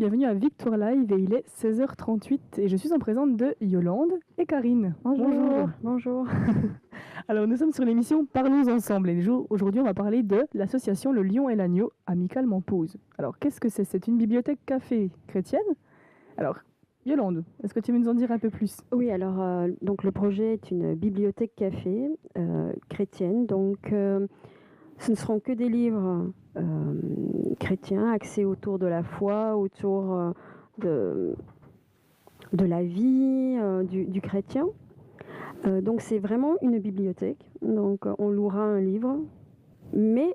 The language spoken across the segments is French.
bienvenue à Victoire Live et il est 16h38 et je suis en présence de Yolande et Karine. Bonjour. Bonjour. Alors nous sommes sur l'émission Parlons ensemble et aujourd'hui on va parler de l'association Le Lion et l'Agneau, amicalement pause. Alors qu'est-ce que c'est? C'est une bibliothèque café chrétienne. Alors Yolande, est-ce que tu veux nous en dire un peu plus? Oui, alors donc le projet est une bibliothèque café chrétienne. Donc ce ne seront que des livres chrétiens axés autour de la foi, autour de la vie du chrétien. Donc c'est vraiment une bibliothèque. Donc on louera un livre, mais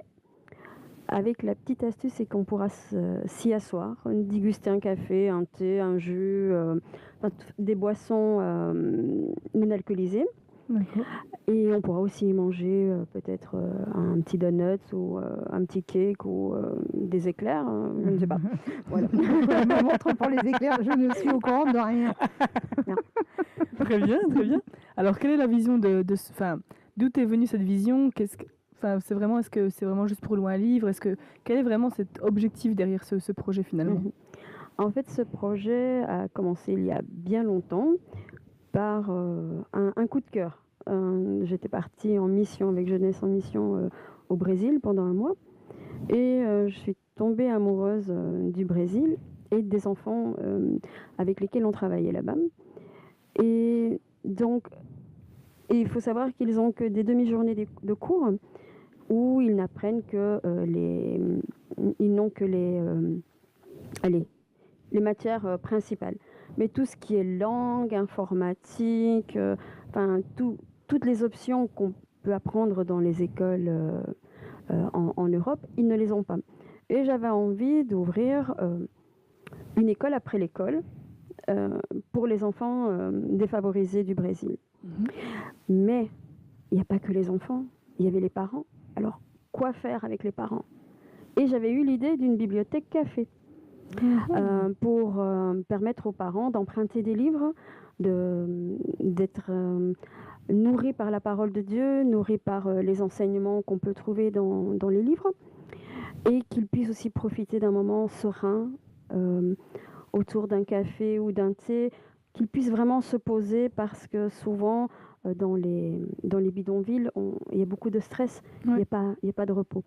avec la petite astuce, c'est qu'on pourra s'y asseoir, déguster un café, un thé, un jus, des boissons non alcoolisées. D'accord. Et on pourra aussi y manger peut-être un petit donut ou un petit cake ou des éclairs, je ne sais pas. Voilà. Me montre pour les éclairs, je ne suis au courant de rien. Très bien, très bien. Alors quelle est la vision d'où est venue cette vision? Est-ce que c'est vraiment juste pour louer un livre? Quel est vraiment cet objectif derrière ce projet finalement? En fait, ce projet a commencé il y a bien longtemps par un coup de cœur. J'étais partie en mission avec Jeunesse en mission au Brésil pendant un mois et je suis tombée amoureuse du Brésil et des enfants avec lesquels on travaillait là-bas. Et donc, il faut savoir qu'ils n'ont que des demi-journées de cours où ils n'apprennent que ils n'ont que les matières principales. Mais tout ce qui est langue, informatique, toutes les options qu'on peut apprendre dans les écoles en Europe, ils ne les ont pas. Et j'avais envie d'ouvrir une école après l'école pour les enfants défavorisés du Brésil. Mais il n'y a pas que les enfants, il y avait les parents. Alors, quoi faire avec les parents? Et j'avais eu l'idée d'une bibliothèque café pour permettre aux parents d'emprunter des livres, d'être nourris par la parole de Dieu, nourris par les enseignements qu'on peut trouver dans les livres, et qu'ils puissent aussi profiter d'un moment serein autour d'un café ou d'un thé, qu'ils puissent vraiment se poser parce que souvent, dans les bidonvilles, il y a beaucoup de stress, il n'y a pas de repos.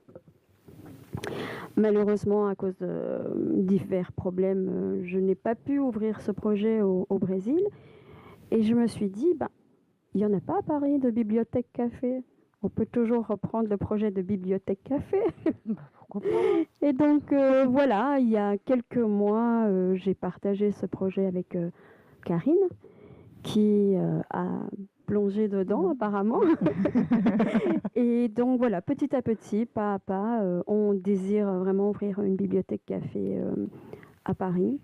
Malheureusement, à cause de divers problèmes, je n'ai pas pu ouvrir ce projet au Brésil. Et je me suis dit, il n'y en a pas à Paris de bibliothèque café. On peut toujours reprendre le projet de bibliothèque café. Pourquoi pas? Et donc, voilà, il y a quelques mois, j'ai partagé ce projet avec Karine, qui a plongé dedans apparemment. Et donc voilà, petit à petit, pas à pas, on désire vraiment ouvrir une bibliothèque café à Paris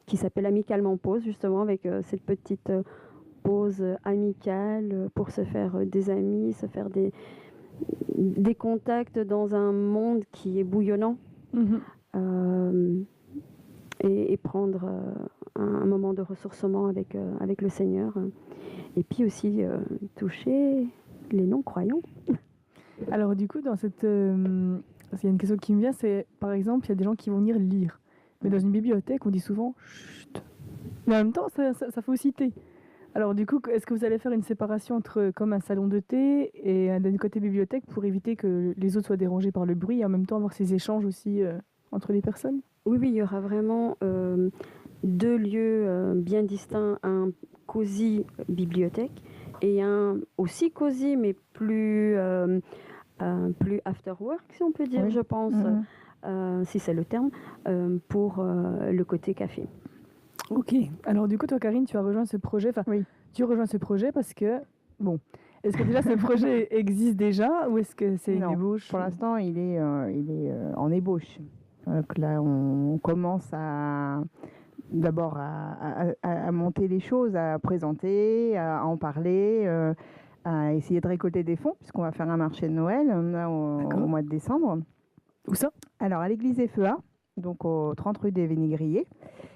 qui s'appelle Amicalement Pause, justement, avec cette petite pause amicale pour se faire des amis, se faire des contacts dans un monde qui est bouillonnant. Et prendre un moment de ressourcement avec le Seigneur. Et puis aussi toucher les non-croyants. Alors du coup, dans cette... il y a une question qui me vient, c'est par exemple, il y a des gens qui vont venir lire. Mais dans une bibliothèque, on dit souvent « chut ». Mais en même temps, ça faut citer. Alors du coup, est-ce que vous allez faire une séparation entre comme un salon de thé et d'un côté bibliothèque pour éviter que les autres soient dérangés par le bruit et en même temps avoir ces échanges aussi entre les personnes? Oui, il y aura vraiment deux lieux bien distincts, un cosy bibliothèque et un aussi cosy mais plus after work, si on peut dire, Oui. je pense, si c'est le terme, pour le côté café. Ok. Alors du coup, toi, Karine, tu as rejoint ce projet. Oui. Tu rejoins ce projet parce que, est-ce que déjà ce projet existe déjà ou est-ce que c'est une ébauche? Pour l'instant, il est en ébauche. Donc là, on commence d'abord à monter les choses, à présenter, à en parler, à essayer de récolter des fonds, puisqu'on va faire un marché de Noël là, au mois de décembre. Où ça? Alors, à l'église FEA, donc au 30 rue des Vénigriers.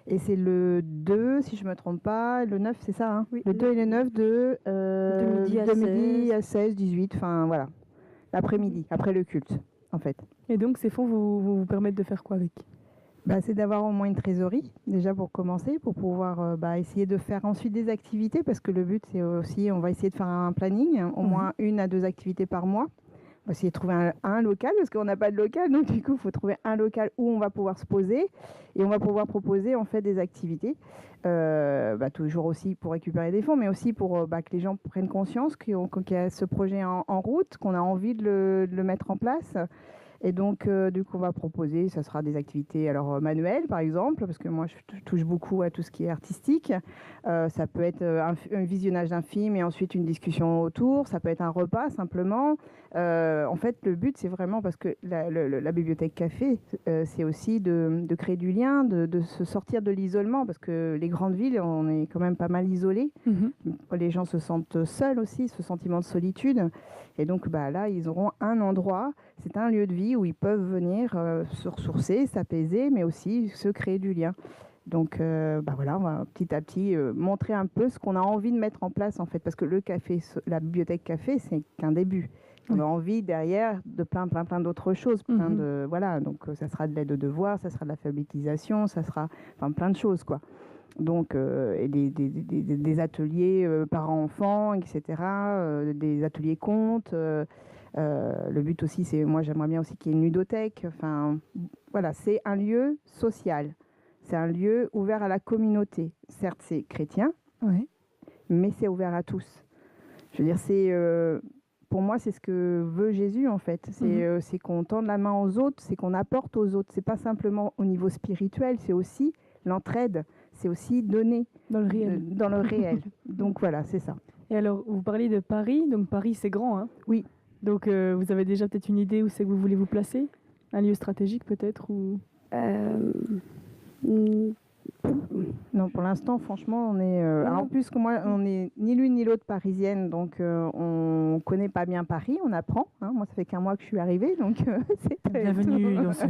Et c'est le 2, si je ne me trompe pas, le 9, c'est ça, hein? Oui, le 2 et le 9 de midi à 16. midi à 16, 18, enfin voilà, l'après-midi, après le culte. en fait. Et donc, ces fonds vous permettent de faire quoi avec? C'est d'avoir au moins une trésorerie, déjà pour commencer, pour pouvoir essayer de faire ensuite des activités, parce que le but, c'est aussi, on va essayer de faire un planning, au moins 1 à 2 activités par mois. On va essayer de trouver un local, parce qu'on n'a pas de local, donc du coup, il faut trouver un local où on va pouvoir se poser, et on va pouvoir proposer en fait des activités, toujours aussi pour récupérer des fonds, mais aussi pour que les gens prennent conscience qu'il y a ce projet en route, qu'on a envie de le mettre en place. Et donc, du coup, on va proposer, ça sera des activités manuelles, par exemple, parce que moi, je touche beaucoup à tout ce qui est artistique. Ça peut être un visionnage d'un film et ensuite une discussion autour. Ça peut être un repas, simplement. En fait, le but, c'est vraiment, parce que la bibliothèque café, c'est aussi de créer du lien, de se sortir de l'isolement, parce que les grandes villes, on est quand même pas mal isolés. Les gens se sentent seuls aussi, ce sentiment de solitude. Et donc, là, ils auront un endroit, c'est un lieu de vie où ils peuvent venir se ressourcer, s'apaiser, mais aussi se créer du lien. Donc, voilà, on va petit à petit montrer un peu ce qu'on a envie de mettre en place, en fait, parce que le café, la bibliothèque café, c'est qu'un début. On a envie derrière de plein d'autres choses, voilà. Donc, ça sera de l'aide aux devoirs, ça sera de l'alphabétisation, ça sera plein de choses, quoi. Donc, et des ateliers parents-enfants, etc., des ateliers contes. Le but aussi, c'est, moi, j'aimerais bien aussi qu'il y ait une ludothèque. Enfin, voilà, c'est un lieu social. C'est un lieu ouvert à la communauté. Certes, c'est chrétien, mais c'est ouvert à tous. Je veux dire, pour moi, c'est ce que veut Jésus, en fait. C'est qu'on tende la main aux autres, c'est qu'on apporte aux autres. C'est pas simplement au niveau spirituel, c'est aussi l'entraide. C'est aussi donner dans le réel. Dans le réel. Donc voilà, c'est ça. Et alors, vous parlez de Paris. Donc Paris, c'est grand, hein? Oui. Donc vous avez déjà peut-être une idée où c'est que vous voulez vous placer? Un lieu stratégique peut-être ou... Non, pour l'instant, franchement, on est... en plus, que moi, on n'est ni l'une ni l'autre parisienne, donc on ne connaît pas bien Paris, on apprend. Hein. Moi, ça fait qu'un mois que je suis arrivée, donc c'est très... Bienvenue dans ce...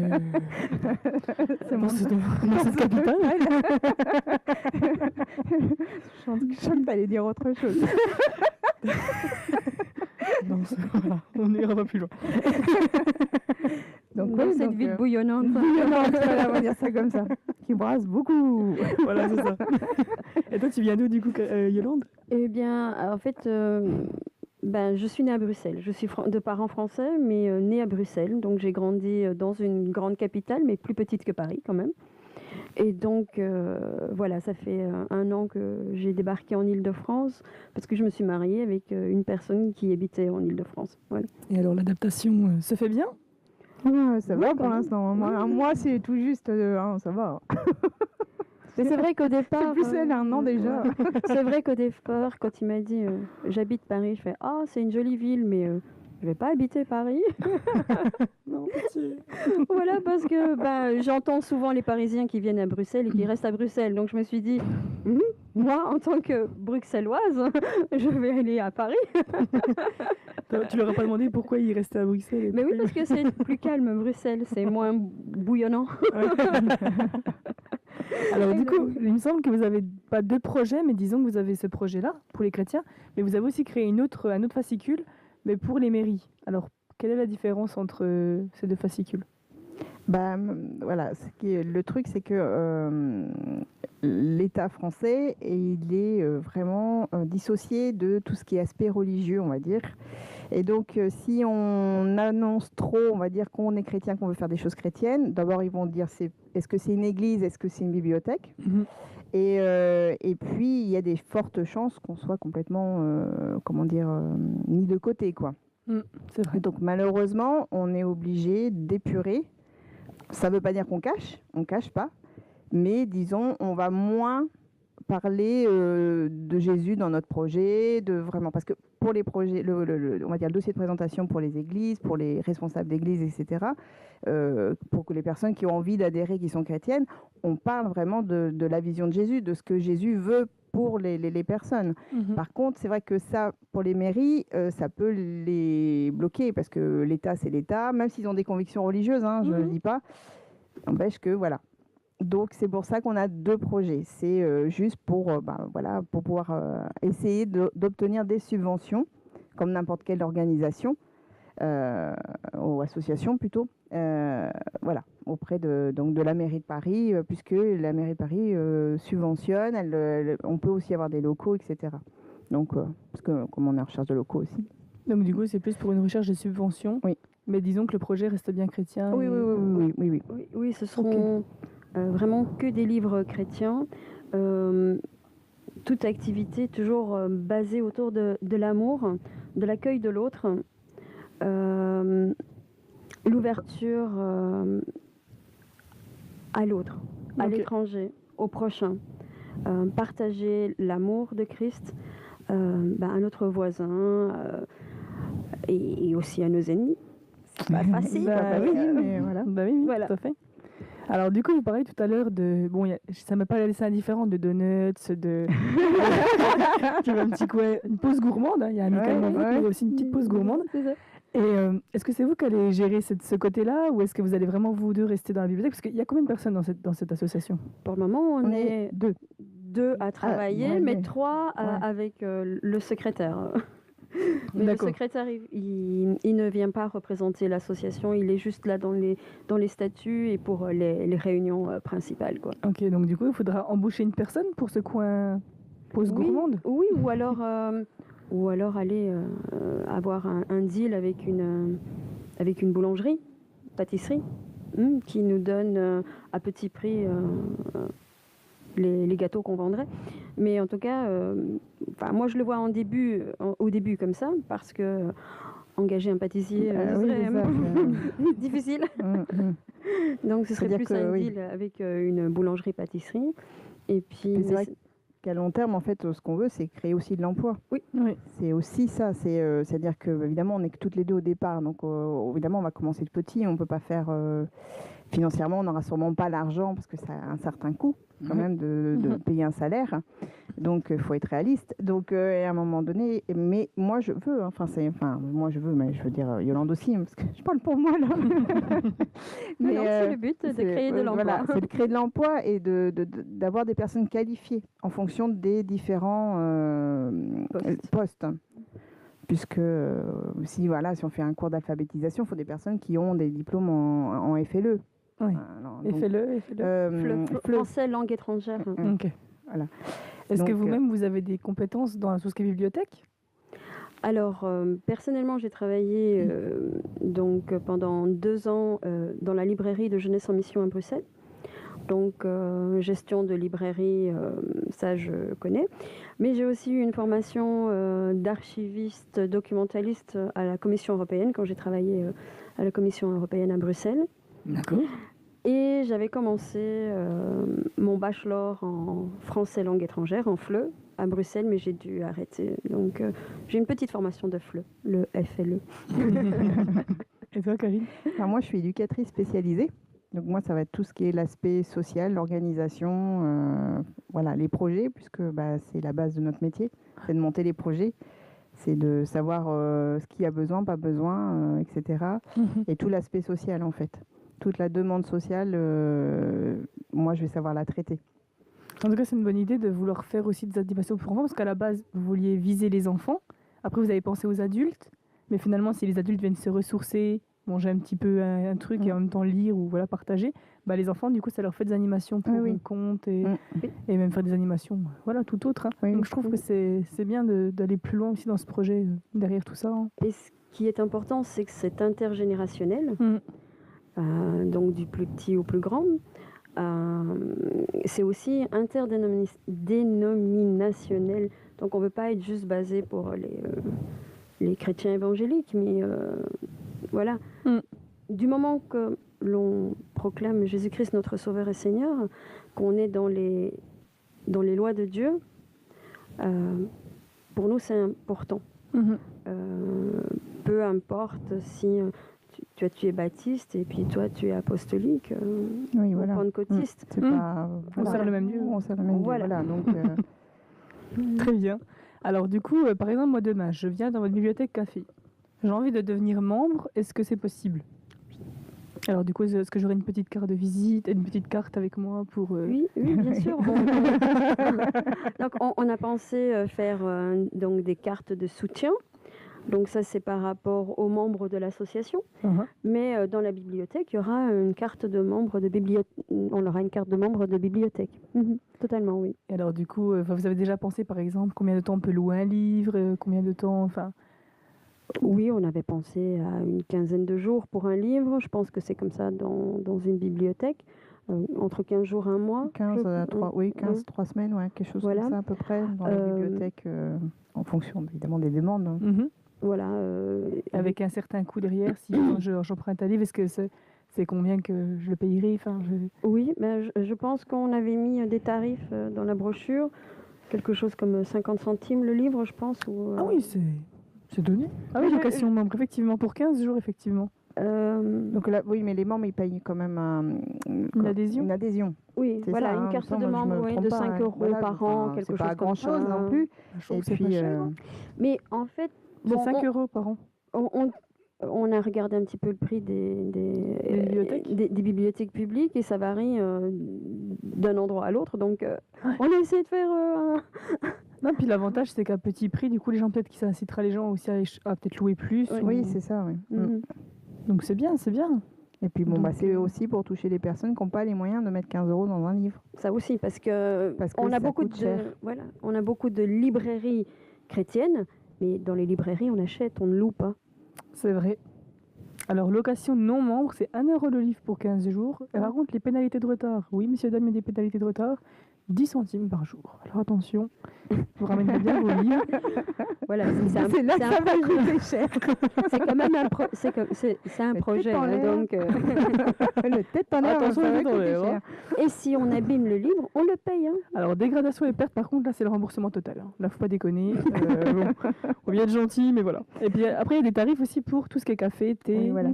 dans cette capitale. Je sens que tu allais dire autre chose. Voilà, on n'ira pas plus loin. Donc, cette ville bouillonnante. Voilà, on va dire ça comme ça. Qui brasse beaucoup. Voilà, c'est ça. Et toi, tu viens d'où, du coup, Yolande? Eh bien, en fait, je suis née à Bruxelles. Je suis de parents français, mais née à Bruxelles. Donc, j'ai grandi dans une grande capitale, mais plus petite que Paris, quand même. Et donc, voilà, ça fait 1 an que j'ai débarqué en Île-de-France, parce que je me suis mariée avec une personne qui habitait en Île-de-France. Voilà. Et alors, l'adaptation se fait bien? Ça va pour l'instant. Un mois, c'est tout juste, ça va. Mais c'est vrai qu'au départ... C'est plus elle, 1 an déjà. C'est vrai qu'au départ, quand il m'a dit j'habite Paris, je fais c'est une jolie ville, mais je vais pas habiter Paris. Non, pitié. Voilà, parce que j'entends souvent les Parisiens qui viennent à Bruxelles et qui restent à Bruxelles. Donc je me suis dit, moi, en tant que bruxelloise, je vais aller à Paris. Tu leur as pas demandé pourquoi ils restaient à Bruxelles? Mais oui, parce que c'est plus calme, Bruxelles, c'est moins bouillonnant. Alors du coup, il me semble que vous avez pas 2 projets, mais disons que vous avez ce projet-là pour les chrétiens, mais vous avez aussi créé un autre fascicule, mais pour les mairies. Alors, quelle est la différence entre ces 2 fascicules? Voilà, le truc, c'est que l'État français, il est vraiment dissocié de tout ce qui est aspect religieux, on va dire. Et donc, si on annonce trop, on va dire qu'on est chrétien, qu'on veut faire des choses chrétiennes, d'abord, ils vont dire, est-ce que c'est une église, est-ce que c'est une bibliothèque? Et puis, il y a des fortes chances qu'on soit complètement, mis de côté, quoi. C'est vrai. Donc, malheureusement, on est obligé d'épurer. Ça ne veut pas dire qu'on cache pas, mais disons, on va moins parler de Jésus dans notre projet, parce que pour les projets, on va dire le dossier de présentation pour les églises, pour les responsables d'églises, etc., pour que les personnes qui ont envie d'adhérer, qui sont chrétiennes, on parle vraiment de la vision de Jésus, de ce que Jésus veut pour les personnes. Par contre, c'est vrai que ça, pour les mairies, ça peut les bloquer, parce que l'État, c'est l'État, même s'ils ont des convictions religieuses, je ne le dis pas, n'empêche que, voilà. Donc, c'est pour ça qu'on a 2 projets. C'est juste pour pouvoir essayer d'obtenir des subventions, comme n'importe quelle organisation, aux associations plutôt, voilà, auprès donc de la mairie de Paris, puisque la mairie de Paris subventionne, on peut aussi avoir des locaux, etc. Donc, parce que comme on est en recherche de locaux aussi. Donc du coup, c'est plus pour une recherche de subventions. Oui. Mais disons que le projet reste bien chrétien. Oui, et- Oui, ce seront vraiment que des livres chrétiens. Toute activité toujours basée autour de l'amour, de l'accueil de l'autre, l'ouverture à l'autre, à Ok. l'étranger, au prochain. Partager l'amour de Christ à notre voisin et aussi à nos ennemis. C'est pas facile. Bah oui, mais voilà. Bah oui, Voilà. tout à fait. Alors du coup, vous parlez tout à l'heure de... Bon, ça m'a pas laissé indifférent de donuts, de... Tu vois, un petit coin, une pause gourmande, hein. Il y a Annika Ouais, Mavrouk, ouais. il y a aussi une petite pause gourmande. C'est ça. Et est-ce que c'est vous qui allez gérer ce côté-là ou est-ce que vous allez vraiment vous deux rester dans la bibliothèque? Parce qu'il y a combien de personnes dans cette association? Pour le moment, on est deux à travailler, ouais, mais ouais. 3 Ouais. avec le secrétaire. Mais le D'accord. secrétaire, il ne vient pas représenter l'association, il est juste là dans les statuts et pour les réunions principales, quoi. Ok, donc du coup, il faudra embaucher une personne pour ce coin pause gourmande? Oui, ou alors aller avoir un deal avec une boulangerie, pâtisserie, qui nous donne à petit prix les gâteaux qu'on vendrait. Mais en tout cas, moi je le vois au début comme ça, parce que engager un pâtissier ce Oui, serait c'est ça, difficile. Donc ce serait C'est-à-dire plus que, un oui. deal avec une boulangerie-pâtisserie. Et puis, Mais c'est vrai qu'à long terme, en fait, ce qu'on veut, c'est créer aussi de l'emploi. Oui. C'est aussi ça. C'est-à-dire que, évidemment, on n'est que toutes les deux au départ. Donc, évidemment, on va commencer de petit. On ne peut pas faire... financièrement, on n'aura sûrement pas l'argent parce que ça a un certain coût, quand même, de payer un salaire. Donc, il faut être réaliste. Donc, à un moment donné... Mais moi, je veux... moi, je veux, mais je veux dire Yolande aussi, parce que je parle pour moi, là. Mais non, c'est le but de créer de l'emploi. Voilà, c'est de créer de l'emploi et d'avoir des personnes qualifiées en fonction des différents postes. Puisque si on fait un cours d'alphabétisation, il faut des personnes qui ont des diplômes en FLE. Oui. Alors, Et donc, fais-le. FLE. Français, langue étrangère. Ok. Voilà. Est-ce que Donc, vous-même, vous avez des compétences dans tout ce qui est bibliothèque? Alors, personnellement, j'ai travaillé donc, pendant 2 ans dans la librairie de Jeunesse en Mission à Bruxelles. Donc, gestion de librairie, ça je connais. Mais j'ai aussi eu une formation d'archiviste, documentaliste à la Commission européenne, quand j'ai travaillé à la Commission européenne à Bruxelles. D'accord. Et j'avais commencé mon bachelor en français langue étrangère, en FLE, à Bruxelles, mais j'ai dû arrêter. Donc, j'ai une petite formation de FLE, le FLE. Et toi, Karine? Alors moi, je suis éducatrice spécialisée. Donc moi, ça va être tout ce qui est l'aspect social, l'organisation, les projets, puisque c'est la base de notre métier, c'est de monter les projets, c'est de savoir ce qu'il y a besoin, pas besoin, etc. Et tout l'aspect social, en fait. Toute la demande sociale, moi, je vais savoir la traiter. En tout cas, c'est une bonne idée de vouloir faire aussi des animations pour enfants, parce qu'à la base, vous vouliez viser les enfants. Après, vous avez pensé aux adultes. Mais finalement, si les adultes viennent se ressourcer, manger un petit peu un truc et en même temps lire ou partager, les enfants, du coup, ça leur fait des animations pour oui. compte et même faire des animations, tout autre. Hein. Oui. Donc, je trouve que c'est bien d'aller plus loin aussi dans ce projet, derrière tout ça. Hein. Et ce qui est important, c'est que c'est intergénérationnel, donc du plus petit au plus grand. C'est aussi interdénominationnel. Donc on ne veut pas être juste basé pour les chrétiens évangéliques, mais voilà. Du moment que l'on proclame Jésus-Christ notre Sauveur et Seigneur, qu'on est dans les lois de Dieu, pour nous c'est important. Peu importe si tu es baptiste et puis toi tu es apostolique ou pentecôtiste. C'est pas, on sert le même Dieu. On sert le même Dieu. Voilà, donc, Très bien. Alors du coup, par exemple, moi demain, je viens dans votre bibliothèque café. J'ai envie de devenir membre. Est-ce que c'est possible? Alors du coup, est-ce que j'aurai une petite carte de visite, une petite carte avec moi pour... Oui, bien sûr. Donc on a pensé faire donc des cartes de soutien. Donc ça, c'est par rapport aux membres de l'association. Mhm. Mais dans la bibliothèque, il y aura une carte de membre de bibliothèque. On aura une carte de membre de bibliothèque. Totalement, oui. Et alors du coup, vous avez déjà pensé par exemple combien de temps on peut louer un livre, combien de temps, enfin. Oui, on avait pensé à une quinzaine de jours pour un livre. Je pense que c'est comme ça dans une bibliothèque. Entre 15 jours et un mois. 15 à 3, oui, 15, 3 semaines, ouais, quelque chose Voilà. comme ça à peu près, dans la bibliothèque, en fonction évidemment des demandes. Hein. Mhm. Voilà. Avec un certain coût derrière, si j'emprunte un livre, est-ce que c'est combien que je le payerai, enfin, Oui, mais je pense qu'on avait mis des tarifs dans la brochure, quelque chose comme 50 centimes le livre, je pense. Ou, Ah oui, c'est donné. Ah oui, location membre, effectivement, pour 15 jours, effectivement. Donc là, oui, mais les membres, ils payent quand même Une adhésion. Une adhésion. Oui, C'est voilà, ça, une hein, carte ça, de moi, je me membre trompe de pas, 5 hein. euros Voilà, par an, quelque c'est chose pas comme grand-chose ça. non plus. Je trouve Et que c'est puis, pas cher. Mais en fait, C'est bon, 5 euros par an. on a regardé un petit peu le prix bibliothèques des bibliothèques publiques et ça varie d'un endroit à l'autre. Donc, on a essayé de faire Non, puis l'avantage, c'est qu'à petit prix, du coup, les gens, peut-être que ça incitera les gens aussi à peut-être louer plus. Oui, ou- c'est ça, oui. Donc c'est bien, c'est bien. Et puis bon, Donc, c'est aussi pour toucher les personnes qui n'ont pas les moyens de mettre 15 euros dans un livre. ça aussi, parce que on a ça beaucoup coûte cher. on a beaucoup de librairies chrétiennes, mais dans les librairies, on achète, on ne loue pas. C'est vrai. Alors, location non membre, c'est 1 euro le livre pour 15 jours. Et par contre, les pénalités de retard. Oui, monsieur, dame, il y a des pénalités de retard. 10 centimes par jour. Alors attention, vous ramènerez bien vos livres. Voilà, C'est là que ça va coûter cher. c'est quand même c'est un Le projet, tête en hein, l'air. donc. Le tête en l'air, Attention, ça va le tête en coûter l'air, cher. Et si on abîme le livre, on le paye. Hein. Alors, dégradation et perte, par contre, là, c'est le remboursement total. Hein. Là, faut pas déconner. Bon, on vient être gentil, mais voilà. Et puis après, il y a des tarifs aussi pour tout ce qui est café, thé. Oui, voilà.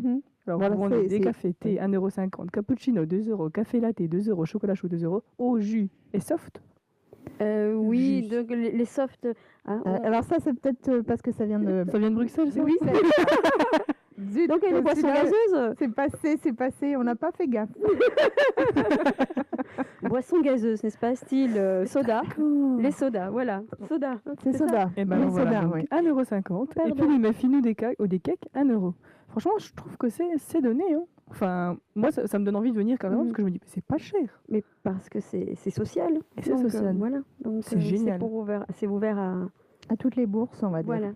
Alors, Voilà, vous vendez des c'est- cafés, thé, 1,50 €, cappuccino, 2 €, café latte, 2 €, chocolat chaud, 2 €, eau, jus et soft. Oui, Juste. donc les softs. Hein, Alors ça, c'est peut-être parce que ça vient de... Ça vient de Bruxelles, ça? Oui, ça... Zut, donc les boissons celui-là, gazeuses. c'est passé, on n'a pas fait gaffe. Boissons gazeuses, n'est-ce pas? Style soda. Les sodas, voilà. Soda. C'est ça. soda. Et ben Les voilà, sodas, donc oui. 1,50 €. Et puis Pardon. les muffins ou des cakes, 1 €. Franchement, je trouve que c'est donné. Hein. Enfin, moi, ça me donne envie de venir quand même, parce que je me dis, c'est pas cher. Mais parce que c'est social. Et c'est Donc, social. voilà. Donc C'est génial. C'est ouvert à. À toutes les bourses, on va dire. Voilà.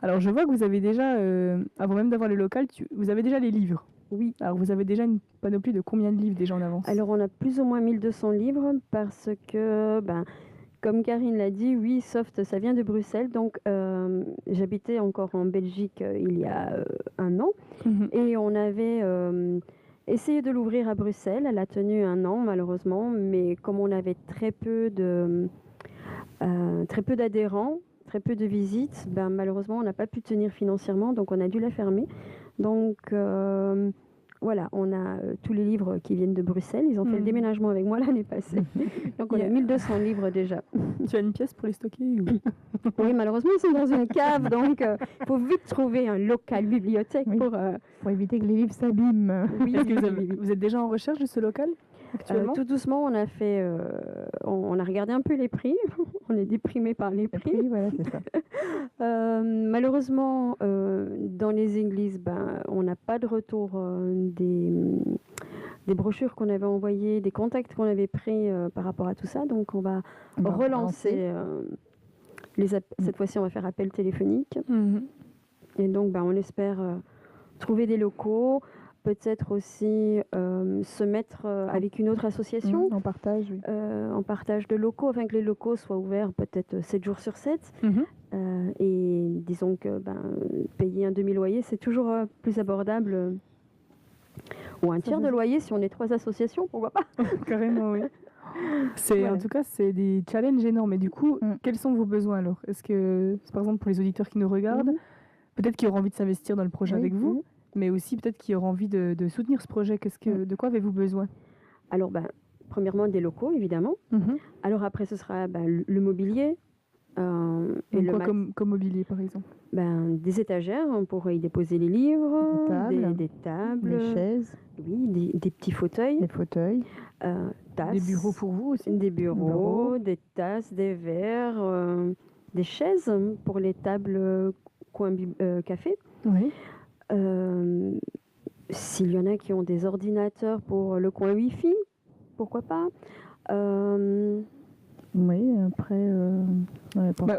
Alors, je vois que vous avez déjà, avant même d'avoir le local, vous avez déjà les livres. Oui. Alors, vous avez déjà une panoplie de combien de livres déjà en avance? Alors, on a plus ou moins 1200 livres parce que, comme Karine l'a dit, oui, Soft, ça vient de Bruxelles. Donc, j'habitais encore en Belgique il y a 1 an Mhm. et on avait essayé de l'ouvrir à Bruxelles. Elle a tenu 1 an, malheureusement, mais comme on avait très peu d'adhérents, très peu de visites, malheureusement, on n'a pas pu tenir financièrement, donc on a dû la fermer. Donc, voilà, on a tous les livres qui viennent de Bruxelles. Ils ont fait le déménagement avec moi l'année passée. Donc, on a 1200 livres déjà. Tu as une pièce pour les stocker ou... Oui, malheureusement, ils sont dans une cave. Donc, il faut vite trouver un local bibliothèque Oui. Pour éviter que les livres s'abîment. Oui, Est-ce que oui. vous êtes déjà en recherche de ce local actuellement? Tout doucement, on a fait, on a regardé un peu les prix. On est déprimé par les prix. Oui, voilà, c'est ça. Malheureusement, dans les églises, on n'a pas de retour des brochures qu'on avait envoyées, des contacts qu'on avait pris par rapport à tout ça. Donc, on va relancer. Cette fois-ci, on va faire appel téléphonique. Mhm. Et donc, on espère trouver des locaux, peut-être aussi se mettre avec une autre association On partage, oui. en partage de locaux, afin que les locaux soient ouverts peut-être 7 jours sur 7. Mhm. Et disons que payer un demi-loyer, c'est toujours plus abordable. Ou un tiers de loyer si on est 3 associations, pourquoi pas? Carrément, oui. Voilà. En tout cas, c'est des challenges énormes. Et du coup, quels sont vos besoins alors? Est-ce que, c'est par exemple pour les auditeurs qui nous regardent, peut-être qu'ils auront envie de s'investir dans le projet Oui. avec vous, mais aussi peut-être qu'ils auront envie de soutenir ce projet. De quoi avez-vous besoin? Alors, premièrement, des locaux, évidemment. Alors après, ce sera le mobilier. Et quoi comme mobilier, par exemple? Des étagères pour y déposer les livres, des tables, des chaises, oui, des petits fauteuils, des fauteuils, tasses, des bureaux pour vous aussi? des bureaux, des tasses, des verres, des chaises pour les tables coin café. Oui. S'il y en a qui ont des ordinateurs pour le coin Wi-Fi, pourquoi pas. Oui, après,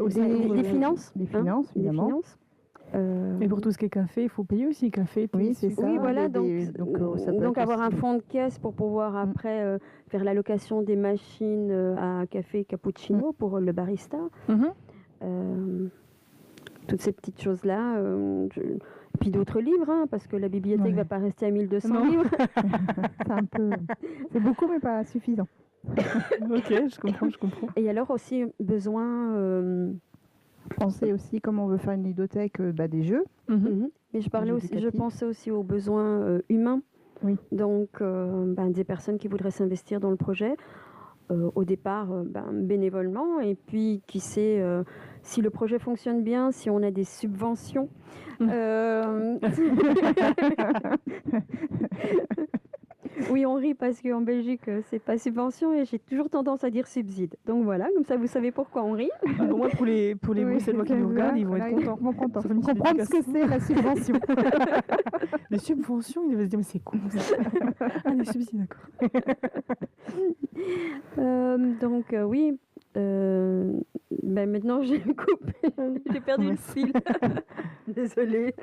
aussi, Les finances. Les finances, Les évidemment. finances. Et pour tout ce qui est café, il faut payer aussi café. Oui, thé, c'est sucre. ça. Oui, voilà, il y a ça peut donc être avoir un aussi- fonds de caisse pour pouvoir après faire la location des machines à café cappuccino pour le barista. Mhm. Toutes ces petites choses-là. Puis d'autres livres, hein, parce que la bibliothèque ne Ouais. va pas rester à 1200 Non. livres. c'est un peu, c'est beaucoup, mais pas suffisant. Ok, je comprends. Et alors aussi besoin... Penser aussi comment on veut faire une ludothèque des jeux. Mhm. Mais je parlais aussi, je éducatif. pensais aussi aux besoins humains. Oui. Donc, des personnes qui voudraient s'investir dans le projet, au départ bénévolement, et puis qui sait si le projet fonctionne bien, si on a des subventions. Oui, on rit parce qu'en Belgique, c'est pas subvention et j'ai toujours tendance à dire subside. Donc voilà, comme ça vous savez pourquoi on rit. Au moins pour les Oui, Bruxellois qui nous regardent, ils vont être contents. Ils vont contents. Ça Ils vont fait une comprendre ce que éducation. c'est la subvention. Les subventions, ils devaient se dire, mais c'est con ça. Ah, les subsides, d'accord. Oui. Maintenant j'ai coupé, j'ai perdu le fil. Désolée.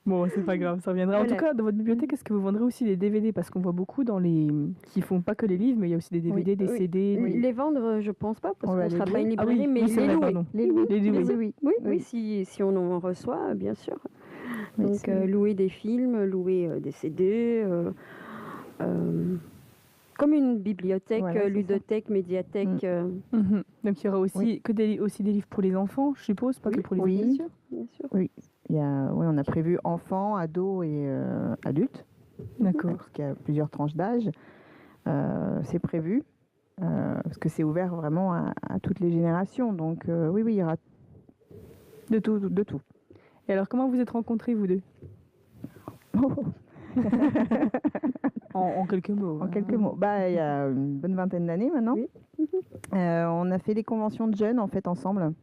Bon, c'est pas grave, ça reviendra. En Voilà. tout cas, dans votre bibliothèque, est-ce que vous vendrez aussi des DVD? Parce qu'on voit beaucoup dans les... qui font pas que les livres, mais il y a aussi des DVD, des Oui. CD. des- Les vendre, je pense pas, parce On qu'on va ne sera les pas une louer. Ah librairie, oui, mais oui, c'est les vrai, louer. pardon. Les louer. Les louer. Oui, oui. Oui, Oui. si on en reçoit, bien sûr. Oui, Donc, c'est- louer des films, louer des CD, comme une bibliothèque, Voilà, c'est ça. ludothèque, médiathèque. Mhm. Donc il y aura aussi, aussi des livres pour les enfants, je suppose, pas que pour les Oui. adultes. Bien sûr. On a prévu enfants, ados et adultes, D'accord. parce qu'il y a plusieurs tranches d'âge. C'est prévu, parce que c'est ouvert vraiment à toutes les générations. Donc oui, il y aura De tout. de tout. Et alors, comment vous êtes rencontrés, vous deux? En quelques mots. En hein. quelques mots. Il y a une bonne vingtaine d'années maintenant. Oui. On a fait des conventions de jeunes en fait ensemble.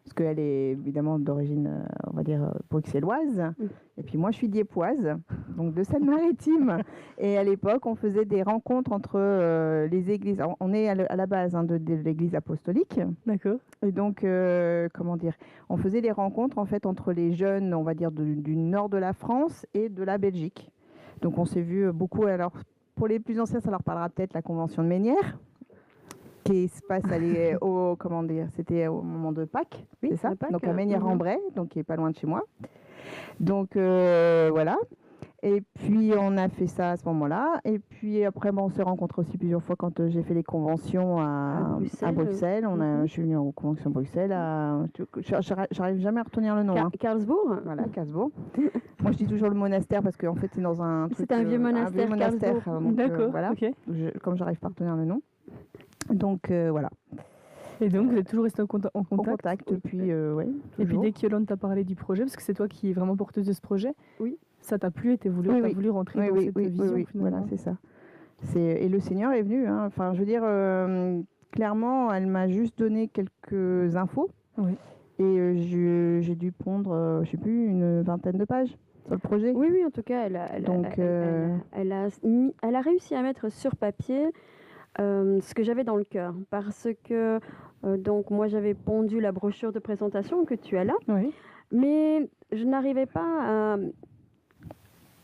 Parce qu'elle est évidemment d'origine, on va dire, bruxelloise. Et puis moi, je suis diepoise, donc de Seine-Maritime. Et à l'époque, on faisait des rencontres entre les églises. Alors, on est à la base de l'église apostolique. D'accord. Et donc, on faisait des rencontres en fait entre les jeunes, on va dire, du nord de la France et de la Belgique. Donc, on s'est vu beaucoup. Alors, pour les plus anciens, ça leur parlera peut-être la convention de Ménières, qui se passe c'était au moment de Pâques, Oui, c'est ça? de Pâques, Donc, à Ménières-en-Bray, donc qui est pas loin de chez moi. Donc, voilà. Et puis, on a fait ça à ce moment-là. Et puis, après, on s'est rencontrés aussi plusieurs fois quand j'ai fait les conventions à Bruxelles. Je suis venue aux conventions à Bruxelles. J'arrive jamais à retenir le nom. hein. Karlsbourg. Voilà, Casbo. Moi, je dis toujours le monastère parce qu'en fait, c'est dans un truc. C'est un vieux monastère, Karlsbourg. donc, D'accord. voilà. Ok. Comme j'arrive pas à retenir le nom. Donc, voilà. Et donc, vous êtes toujours restés en En contact. contact depuis, ouais. Et puis, toujours. dès que Yolande t'a parlé du projet, parce que c'est toi qui es vraiment porteuse de ce projet, Oui. ça t'a plu et t'as voulu, Oui, t'as oui. voulu rentrer dans cette vision, oui, finalement. voilà, c'est ça. Et le Seigneur est venu. hein. Enfin, je veux dire, clairement, elle m'a juste donné quelques infos. Oui. Et j'ai dû pondre, je sais plus, une vingtaine de pages sur le projet. Oui, en tout cas, elle a réussi à mettre sur papier ce que j'avais dans le cœur. Parce que, donc, moi, j'avais pondu la brochure de présentation que tu as là, Oui. mais je n'arrivais pas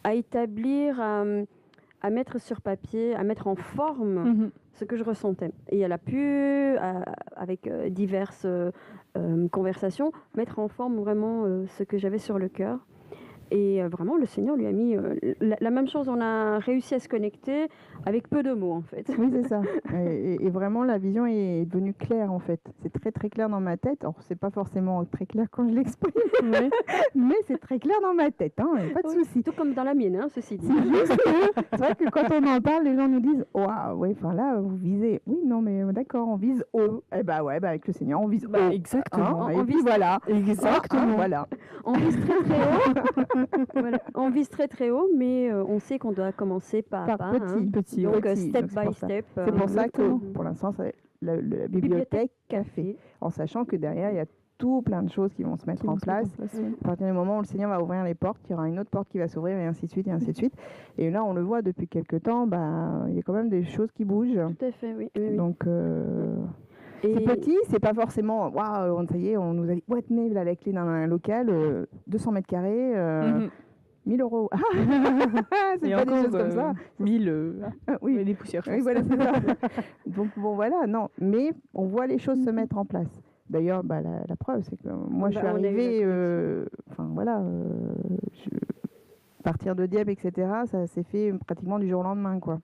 à établir, à mettre sur papier, à mettre en forme Mhm. ce que je ressentais. Et elle a pu, avec diverses conversations, mettre en forme vraiment ce que j'avais sur le cœur. Et vraiment, le Seigneur lui a mis la même chose. On a réussi à se connecter avec peu de mots, en fait. Oui, c'est ça. Et vraiment, la vision est devenue claire, en fait. C'est très, très clair dans ma tête. Alors, c'est pas forcément très clair quand je l'exprime, Oui. mais c'est très clair dans ma tête. Hein, pas de Oui, souci. tout comme dans la mienne, hein, ceci dit. C'est juste que, c'est vrai que quand on en parle, les gens nous disent waouh, ouais, enfin là, vous visez. Oui, non, mais d'accord, on vise haut. Eh bah ouais, avec le Seigneur, on vise haut. Exactement. Hein, On et puis vise- voilà. Exactement. Voilà. On vise très très haut. Voilà. On vise très très haut, mais on sait qu'on doit commencer pas à Par pas. petit. Donc petit. step Donc, c'est by pour ça. step. C'est pour ça que exactement. pour l'instant, c'est la bibliothèque café. En sachant que derrière, il y a tout plein de choses qui vont se mettre Qui vont en se mettre place. ouais. À partir du moment où le Seigneur va ouvrir les portes, il y aura une autre porte qui va s'ouvrir et ainsi de suite et ainsi de suite. Et là, on le voit depuis quelques temps, il y a quand même des choses qui bougent. Tout à fait, oui. oui. Donc, Et- c'est petit, c'est pas forcément, waouh, ça y est, on nous a dit, ouais, tenez, là, la clé d'un local, 200 mètres carrés, 1000 euros. C'est Et pas des encore, choses comme ça. 1000, Oui, mais des poussières, je oui, pense. voilà, c'est ça. Donc, bon, voilà, non. Mais on voit les choses se mettre en place. D'ailleurs, la preuve, c'est que moi, je suis On a eu la arrivée, connexion. enfin, voilà, partir de Dieppe, etc., ça s'est fait pratiquement du jour au lendemain, quoi.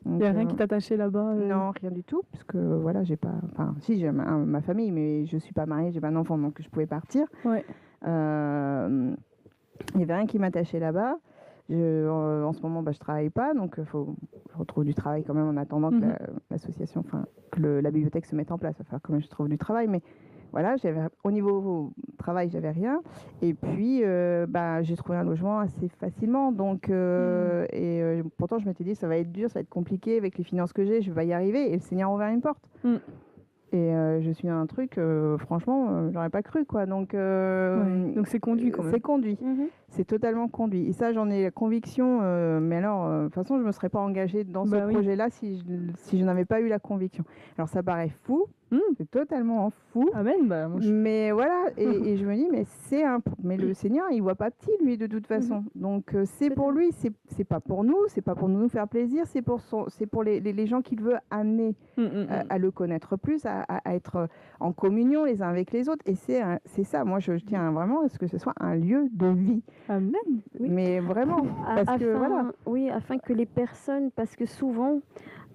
Il n'y a rien qui t'attachait là-bas Non, rien du tout, parce que voilà, j'ai pas. Enfin, si, j'ai ma famille, mais je suis pas mariée, j'ai pas d'enfant, donc je pouvais partir. Ouais. Il y avait rien qui m'attachait là-bas. En ce moment, je travaille pas, donc je retrouve du travail quand même en attendant que l'association, enfin, que la bibliothèque se mette en place. Enfin, quand même, je trouve du travail, mais voilà, au niveau travail, j'avais rien. Et puis, j'ai trouvé un logement assez facilement. Donc, pourtant, je m'étais dit, ça va être dur, ça va être compliqué avec les finances que j'ai, je vais pas y arriver. Et le Seigneur a ouvert une porte. Et je suis dans un truc, franchement, j'aurais pas cru, quoi. Donc, donc c'est conduit quand même. C'est conduit. C'est totalement conduit. Et ça, j'en ai la conviction. Mais alors, de toute façon, je me serais pas engagée dans ce projet-là si je n'avais pas eu la conviction. Alors, ça paraît fou. C'est totalement fou. Amen. Mais voilà, et je me dis, mais le Seigneur, il voit pas petit, lui, de toute façon. Donc, c'est pour lui, c'est pas pour nous, c'est pas pour nous faire plaisir, c'est pour les gens qu'il veut amener à le connaître plus, à être en communion les uns avec les autres. Et c'est ça, moi, je tiens vraiment à ce que ce soit un lieu de vie. Amen. Oui. Mais vraiment, parce que voilà. Oui, afin que les personnes, parce que souvent,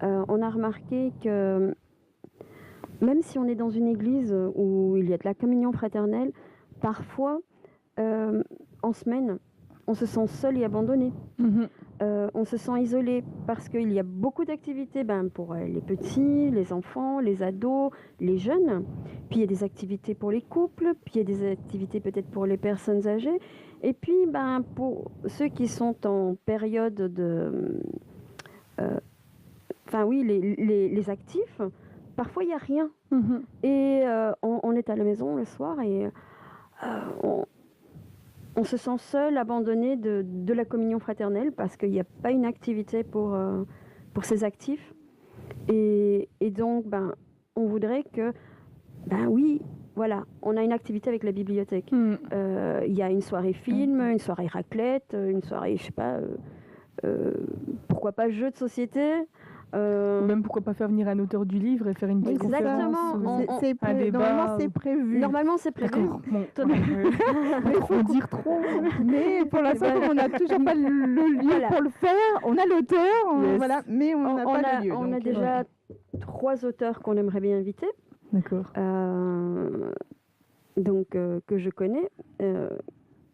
on a remarqué que même si on est dans une église où il y a de la communion fraternelle, parfois, en semaine, on se sent seul et abandonné. On se sent isolé parce qu'il y a beaucoup d'activités pour les petits, les enfants, les ados, les jeunes. Puis il y a des activités pour les couples, puis il y a des activités peut-être pour les personnes âgées. Et puis pour ceux qui sont en période de... les actifs, parfois il n'y a rien. Et on est à la maison le soir et on se sent seul, abandonné de la communion fraternelle parce qu'il n'y a pas une activité pour ces actifs. Et donc, on voudrait que, voilà, on a une activité avec la bibliothèque. Il y a une soirée film, une soirée raclette, une soirée, je sais pas, pourquoi pas jeu de société. Même pourquoi pas faire venir un auteur du livre et faire une petite Exactement. conférence, Normalement, c'est prévu. Normalement, c'est prévu. Mais faut dire trop. Mais pour l'instant, on n'a toujours pas le lieu pour le faire. On a l'auteur, voilà, mais on n'a pas le lieu. On a déjà 3 auteurs qu'on aimerait bien inviter. D'accord. Donc, que je connais.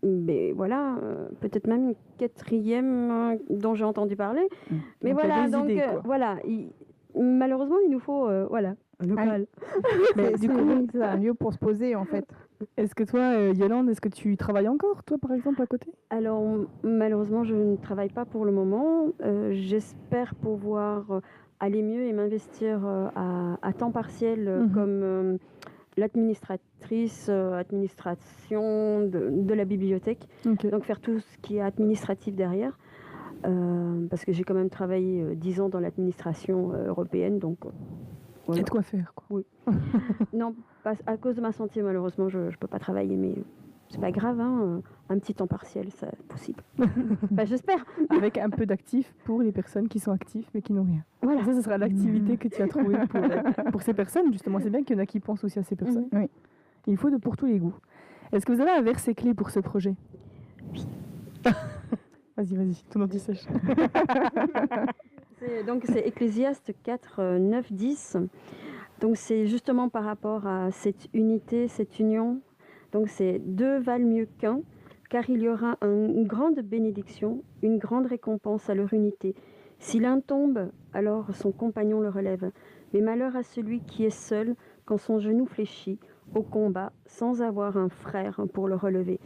Mais voilà, peut-être même une 4e dont j'ai entendu parler. Mais donc voilà, donc voilà. Malheureusement, il nous faut un local. Mais du coup, c'est un lieu pour se poser, en fait. Est-ce que toi, Yolande, est-ce que tu travailles encore, toi, par exemple, à côté? Alors, malheureusement, je ne travaille pas pour le moment. J'espère pouvoir aller mieux et m'investir à temps partiel comme administration de la bibliothèque. Donc faire tout ce qui est administratif derrière. Parce que j'ai quand même travaillé 10 ans dans l'administration européenne. Donc, Il y a de quoi faire, quoi. Oui. Non, à cause de ma santé, malheureusement, je ne peux pas travailler, mais c'est pas grave, hein, un petit temps partiel, c'est possible. J'espère. Avec un peu d'actifs pour les personnes qui sont actives mais qui n'ont rien. Voilà. Ça, ce sera l'activité que tu as trouvée pour ces personnes, justement. C'est bien qu'il y en a qui pensent aussi à ces personnes. Oui. Il faut pour tous les goûts. Est-ce que vous avez un verset clé pour ce projet? Oui. Vas-y, ton anti-sèche. Donc c'est Ecclésiaste 4, 9, 10. Donc c'est justement par rapport à cette unité, cette union. Donc c'est 2 valent mieux qu'1, car il y aura une grande bénédiction, une grande récompense à leur unité. Si l'un tombe, alors son compagnon le relève. Mais malheur à celui qui est seul quand son genou fléchit au combat, sans avoir un frère pour le relever.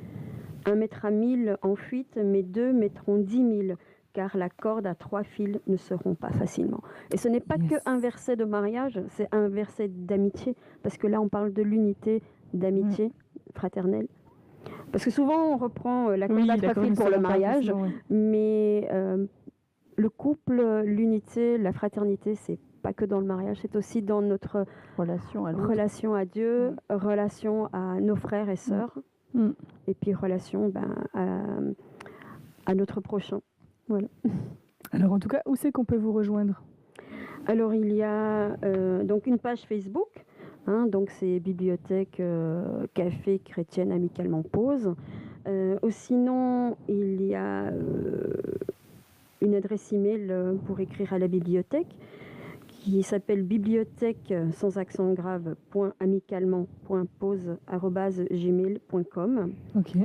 1 mettra 1000 en fuite, mais 2 mettront 10 000, car la corde à 3 fils ne se rompt pas facilement. Et ce n'est pas qu'un verset de mariage, c'est un verset d'amitié, parce que là on parle de l'unité d'amitié fraternelle. Parce que souvent, on reprend la corde à trois fils pour le mariage, mais le couple, l'unité, la fraternité, c'est pas que dans le mariage, c'est aussi dans notre relation à Dieu, relation à nos frères et sœurs, et puis relation à notre prochain. Voilà. Alors en tout cas, où c'est qu'on peut vous rejoindre? Alors il y a donc une page Facebook, donc c'est Bibliothèque Café Chrétienne Amicalement Pause. Sinon, il y a une adresse email pour écrire à la bibliothèque qui s'appelle bibliothèque sans accent grave .amicalement.pause@gmail.com. Ok.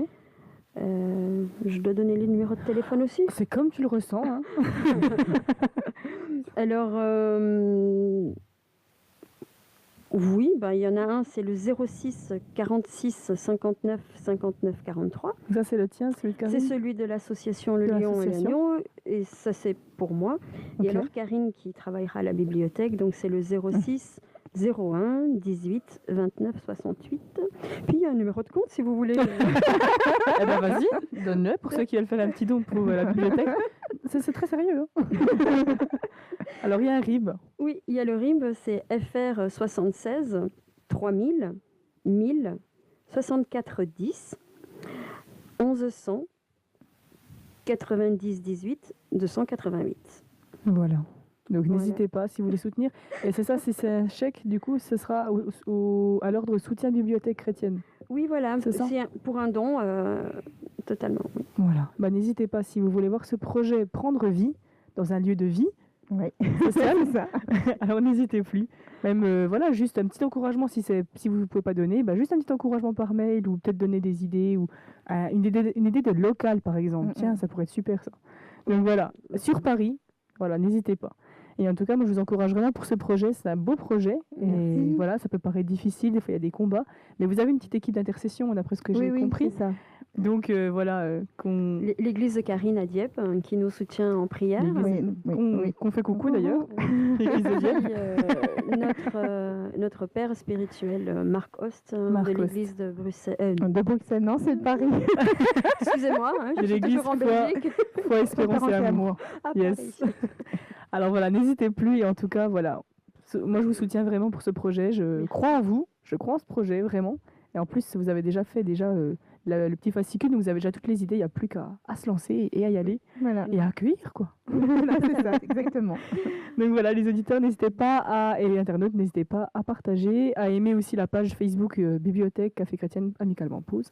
Je dois donner les numéros de téléphone aussi. C'est comme tu le ressens. Hein. Alors, oui, il y en a un, c'est le 06 46 59 59 43. Ça, c'est le tien, celui de Karine? C'est celui de l'association Le Lion et l'Agneau, et ça, c'est pour moi. Okay. Et alors, Karine, qui travaillera à la bibliothèque, donc c'est le 06 01 18 29 68. Puis il y a un numéro de compte si vous voulez. Eh ben vas-y, donne-le pour ceux qui veulent faire un petit don pour la bibliothèque. C'est très sérieux. Hein. Alors il y a un RIB. Oui, il y a le RIB, c'est FR 76 3000 1000 64 10 1100 90 18 288. Voilà. Donc n'hésitez pas si vous voulez soutenir. Et c'est ça, si c'est un chèque, du coup, ce sera à l'ordre soutien bibliothèque chrétienne. Oui, voilà, c'est pour un don, totalement. Oui. Voilà. N'hésitez pas si vous voulez voir ce projet prendre vie dans un lieu de vie. Oui, c'est ça. Alors n'hésitez plus. Même voilà, juste un petit encouragement si vous ne pouvez pas donner, juste un petit encouragement par mail ou peut-être donner des idées ou une idée de local par exemple. Tiens, ça pourrait être super ça. Donc voilà, sur Paris, voilà, n'hésitez pas. Et en tout cas, moi, je vous encourage vraiment pour ce projet. C'est un beau projet. Et voilà, ça peut paraître difficile. Des fois, il y a des combats. Mais vous avez une petite équipe d'intercession, d'après ce que j'ai compris. Oui, c'est ça. Donc, voilà. L'église de Karine à Dieppe, qui nous soutient en prière. Qu'on fait coucou, d'ailleurs. L'église de Dieppe. Notre père spirituel, Marc Host, de l'église de Bruxelles. De Bruxelles, non, c'est de Paris. Excusez-moi, je suis toujours en Belgique. Foi, espérance et amour. Yes. Alors voilà, n'hésitez plus et en tout cas, voilà, moi je vous soutiens vraiment pour ce projet, je crois en vous, je crois en ce projet vraiment. Et en plus, vous avez déjà fait le petit fascicule, vous avez déjà toutes les idées, il n'y a plus qu'à se lancer et à y aller et à accueillir quoi. Voilà, c'est ça, exactement. Donc voilà, les auditeurs, n'hésitez pas et les internautes, n'hésitez pas à partager, à aimer aussi la page Facebook Bibliothèque Café Chrétienne Amicalement Pause.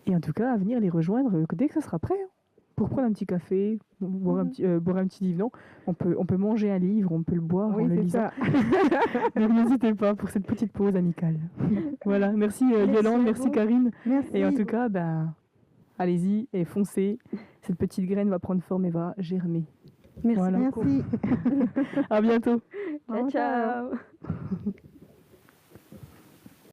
Et en tout cas, à venir les rejoindre dès que ça sera prêt. Pour prendre un petit café, boire un petit divan, on peut manger un livre, on peut le boire en le lisant. Donc n'hésitez pas pour cette petite pause amicale. Voilà, merci Yolande, merci Karine. Merci. Et en tout cas, allez-y et foncez. Cette petite graine va prendre forme et va germer. Merci beaucoup. À bientôt. Ciao.